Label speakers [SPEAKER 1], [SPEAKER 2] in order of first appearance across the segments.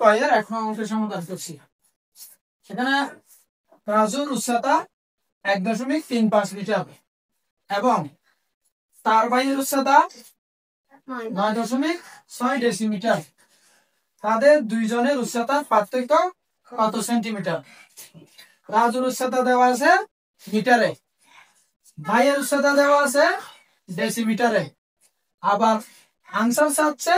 [SPEAKER 1] কয়ের এখন অঙ্কের সমাধান করছি। এখানে রাজুর উচ্চতা 1.35 মিটার এবং তার ভাইয়ের উচ্চতা 9.6 ডেসিমিটার। তাদের দুইজনের উচ্চতার পার্থক্য কত সেন্টিমিটার? রাজুর উচ্চতা দেওয়া আছে মিটারে, ভাইয়ের উচ্চতা দেওয়া আছে ডেসিমিটারে, আবার আনসার চাচ্ছে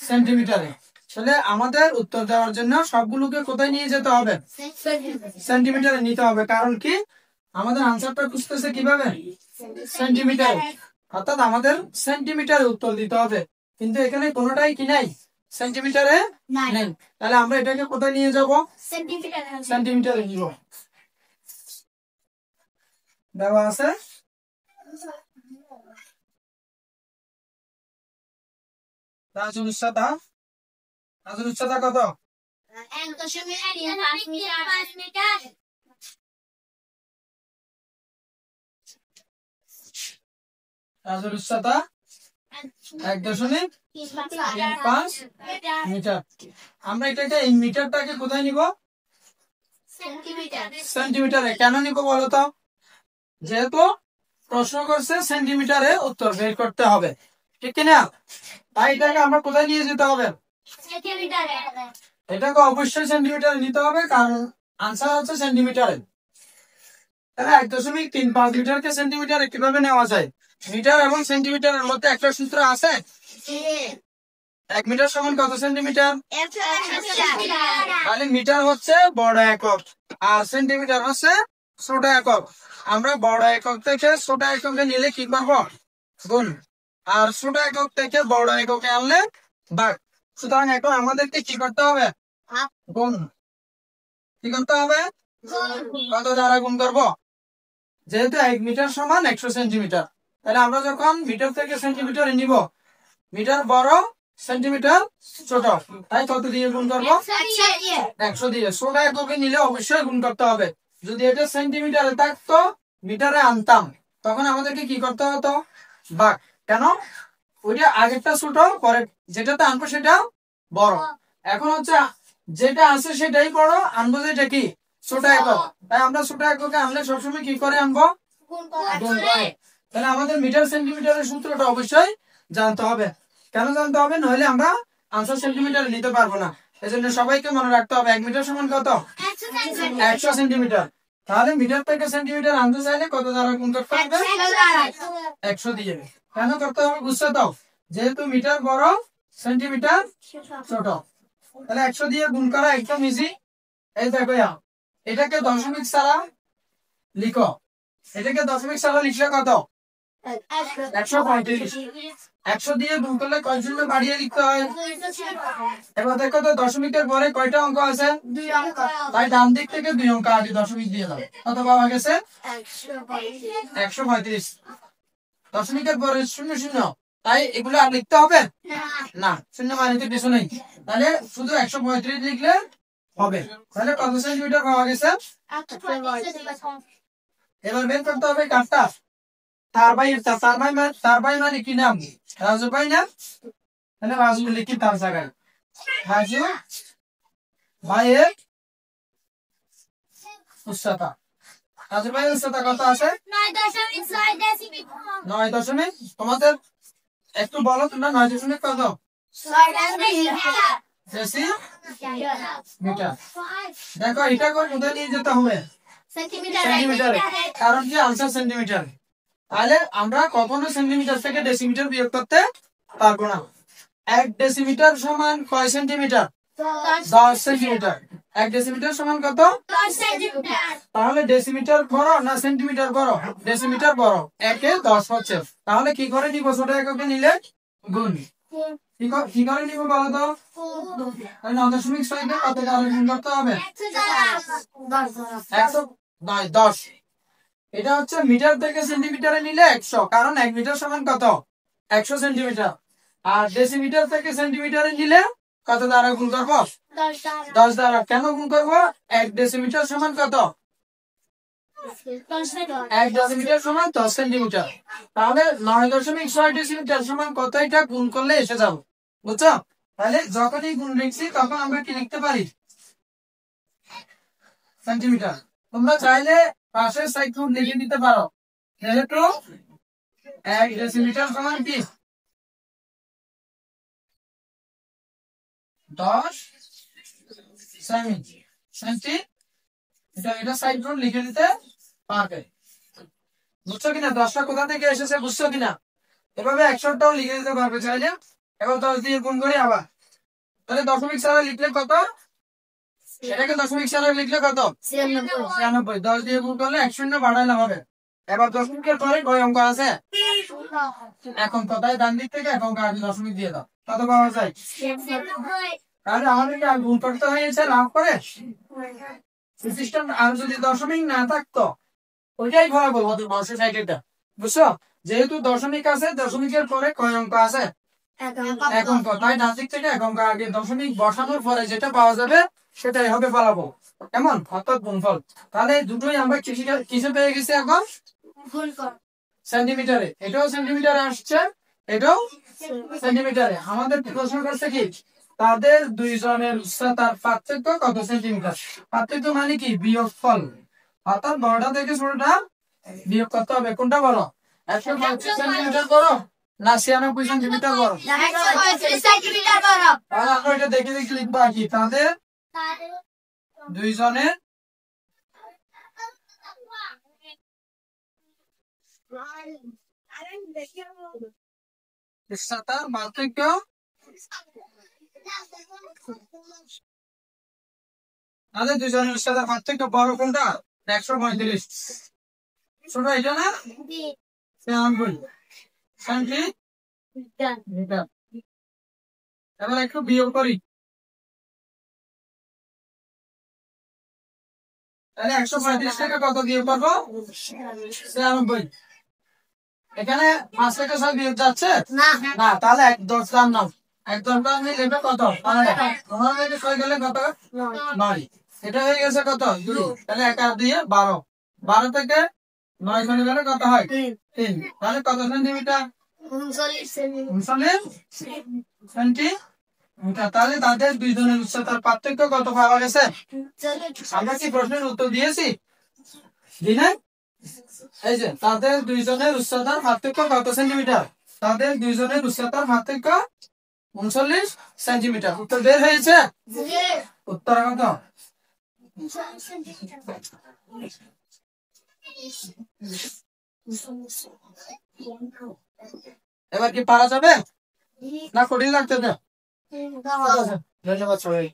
[SPEAKER 1] সেন্টিমিটারে। তাহলে আমাদের উত্তর দেওয়ার জন্য সবগুলোকে কোথায় নিয়ে যেতে হবে? সেন্টিমিটারে নিতে হবে। কারণ কি, আমাদের আনসারটা খুঁজতেছে কিভাবে? সেন্টিমিটারে। অর্থাৎ আমাদের সেন্টিমিটারে উত্তর দিতে হবে, কিন্তু এখানে কোনোটাই কি নাই, সেন্টিমিটারে নেই। তাহলে আমরা এটাকে কোথায় নিয়ে যাব? সেন্টিমিটারে নিব। দেওয়া আছে রাজুর উচ্চতা কত?
[SPEAKER 2] 1.35 মিটার।
[SPEAKER 1] রাজুর উচ্চতা 1.35 মিটার। আমরা এটাকে এই মিটারটাকে কোথায় নিব? সেন্টিমিটারে। কেন নিব বলতো? যেহেতু প্রশ্ন করছে সেন্টিমিটারে উত্তর বের করতে হবে, ঠিক কিনা? তাই এটাকে আমরা কোথায় নিয়ে যেতে হবে? এটাকে অবশ্যই সেন্টিমিটারে নিতে হবে, কারণ আনসার হচ্ছে সেন্টিমিটারে। তাহলে 1.35 মিটারকে সেন্টিমিটারে কিভাবে নেওয়া যায়? মিটার এবং সেন্টিমিটারের মধ্যে একটা সূত্র আছে। 1 মিটার সমান কত সেন্টিমিটার? তাহলে মিটার হচ্ছে বড় একক আর সেন্টিমিটার হচ্ছে ছোট একক। আমরা বড় একক থেকে ছোট এককে নিলে কি করবো? গুণ। আর ছোট একক থেকে বড় এককে আনলে ভাগ। সুতরাং এখন আমাদেরকে কি করতে হবে? গুণ। কি করতে হবে? কত দ্বারা গুণ করবো? যেহেতু 1 মিটার সমান 100 সেন্টিমিটার, তাহলে আমরা যখন মিটার থেকে সেন্টিমিটারে নিব, মিটার বড় সেন্টিমিটার ছোট, তাই কত দিয়ে গুণ করবো? 100 দিয়ে। ছোট এককে নিলে অবশ্যই গুণ করতে হবে। যদি এটা সেন্টিমিটারে থাকতো, মিটারে আনতাম, তখন আমাদেরকে কি করতে হতো? ভাগ। কেন? ওইটা আগেরটা ছোট, পরে যেটাতে আনবো সেটা বড়। এখন হচ্ছে যেটা আছে সেটাই বড়, আনবো যেটা কি ছোট একক। তাই আমরা ছোট এককে আনলে সবসময় কি করে আনবো? গুণ করে। তাহলে আমাদের মিটার সেন্টিমিটারের সূত্রটা অবশ্যই জানতে হবে। কেন জানতে হবে? নইলে আমরা আনসার সেন্টিমিটারে নিতে পারবো না। এজন্য সবাইকে মনে রাখতে হবে 1 মিটার সমান কত? 100 সেন্টিমিটার। তাহলে মিটার থেকে সেন্টিমিটার আনতে চাইলে কত দ্বারা গুণ করতে হবে? 100 দিয়ে। কেন করতে হবে বুঝতে দাও? যেহেতু মিটার বড়, সেন্টিমিটার ছোট, তাহলে 100 দিয়ে গুণ করা একদম ইজি। এই দেখো, এটাকে দশমিক ছাড়া লিখো। এটাকে দশমিক ছাড়া লিখলে কত? 135। 100 দিয়ে গুণ করলে কয় শূন্য বাড়িয়ে লিখতে হয়? এবার দেখো তো দশমিকের পরে কয়টা অঙ্ক আছে? 2 অঙ্ক। তাই ডান দিক থেকে 2 অঙ্ক আগে দশমিক দিয়ে দাও। কত পাওয়া গেছে? 135। দশমিকের পরে শূন্য শূন্য, তাই এগুলো আর লিখতে হবে না, শূন্য মানে কিছু নেই। তাহলে শুধু 135 লিখলে হবে। তাহলে কত সেন্টিমিটার পাওয়া গেছে? এবার বের করতে হবে কাঠটা। তার ভাই মানে কি নাম? রাজু ভাই না? তাহলে রাজু লিখি তার জায়গায়। রাজু ভাইয়ের উচ্চতা। রাজু ভাইয়ের উচ্চতা কত আছে? 9.6 তোমাদের একটু বলো তোমরা 9 কত? মিটার। দেখো এটা করে কোথায় নিয়ে যেতে হবে? সেন্টিমিটারে। কারণ কি আনসার সেন্টিমিটার। তাহলে আমরা কখনো সেন্টিমিটার থেকে ডেসিমিটার বিয়োগ করতে পারবো না। 1 ডেসিমিটার সমান কয় সেন্টিমিটার? 10 সেন্টিমিটার। 1 ডেসিমিটার সমান কত? 10 সেন্টিমিটার। তাহলে ডেসিমিটার বড় না সেন্টিমিটার বড়? ডেসিমিটার বড়। 1 এ 10 হচ্ছে। তাহলে কি করে নিব? ছোট এককে নিলে গুণ। কি করে নিব বলো তো? 9.6 কে কত দ্বারা গুণ করতে হবে? 10। এটা হচ্ছে মিটার থেকে সেন্টিমিটারে নিলে 100, কারণ 1 মিটার সমান কত? 100 সেন্টিমিটার। আর ডেসিমিটার থেকে সেন্টিমিটারে নিলে কত দ্বারা গুণ করবো? 10 দ্বারা। কেন গুণ করবো? 1 ডেসিমিটার সমান কত? 1 ডেসিমিটার সমান 10 সেন্টিমিটার। তাহলে 9.6 ডেসিমিটার সমান কত? এটা গুণ করলে এসে যাবো, বুঝছো? তাহলে যখনই গুণ লিখছি তখন আমরা কি লিখতে পারি সেন্টিমিটার। তোমরা চাইলে পাশের সাইড রুট লিখে দিতে পারো, যেহেতু 1 ডেসিমিটার সমান কি 10 সেমি। এটা সাইড রুট লিখে দিতে পারবে। বুঝছো কিনা 10টা কোথা থেকে এসেছে বুঝছো কিনা? এভাবে 100টাও লিখে দিতে পারবে চাইলে। এবার 10 দিয়ে গুণ করি আবার, তাহলে দশমিক ছাড়া লিখলে কত? এটাকে দশমিক ছাড়া লিখলে কত? 96। 10 দিয়ে গুণ করলে 1 শূন্য বাড়াইলে হবে। এবার দশমিকের পরে কয় অঙ্ক আছে? এক অঙ্ক। তাই ডান দিক থেকে এক অঙ্ক আগে দশমিক দিয়ে দাও, কত পাওয়া যায়? তাহলে আমাদেরকে আর গুণ করতে হয়েছে লাভ করে সিস্টেম। আর যদি দশমিক না থাকতো ওইটাই ভয়াবহ হতো বর্ষের সাইডেটা, বুঝছো? যেহেতু দশমিক আছে, দশমিকের পরে কয় অঙ্ক আছে? এক অঙ্ক। তাই ডান দিক থেকে এক অঙ্ক আগে দশমিক বসানোর পরে যেটা পাওয়া যাবে সেটাই হবে ফলাফল, কেমন? অর্থাৎ গুণফল। তাহলে দুটোই আমরা কিসে পেয়ে গেছি এখন? সেন্টিমিটারে। এটাও সেন্টিমিটারে আসছে, এটাও সেন্টিমিটারে। আমাদের প্রশ্ন করছে কি তাদের দুইজনের উচ্চতার পার্থক্য কত সেন্টিমিটার। পার্থক্য মানে কি বিয়োগফল, অর্থাৎ বড়টা থেকে ছোটটা বিয়োগ করতে হবে। কোনটা বড়? 135 সেন্টিমিটার বড় না 96 সেন্টিমিটার বড়? তাহলে আমরা এটা দেখে দেখে লিখবো কি তাদের দুইজনের উচ্চতার পার্থক্য তাদের দুইজনের উচ্চতার পার্থক্য বড় কোনটা? 135। ছোট এটা না 96 সেন্টিমিটার। এবার একটু বিয়োগ করি, তাহলে 135 থেকে কত বিয়োগ করবো? 96। এখানে 5 থেকে 6 বিয়োগ যাচ্ছে না, তাহলে 10 দাম নাও। 10 দাম নিলে কত? 15 থেকে 6 গেলে কত? 9। এটা হয়ে গেছে কত? 2। তাহলে 1 আর 2 12। 12 থেকে 9 চলে গেলে কত হয়? 3। তাহলে কত সেন্টিমিটার? 39 সেন্টিমিটার। তাহলে তাদের দুইজনের উচ্চতার পার্থক্য কত পাওয়া গেছে? আমরা কি প্রশ্নের উত্তর দিয়েছি? দি নাই? এই যে তাদের দুইজনের উচ্চতার পার্থক্য কত সেন্টিমিটার? তাদের দুইজনের উচ্চতার পার্থক্য 39 সেন্টিমিটার। উত্তর বের হয়েছে? উত্তর কত? এবার কি পারা যাবে না কঠিন লাগতেছে? ধন্যবাদ সবাই।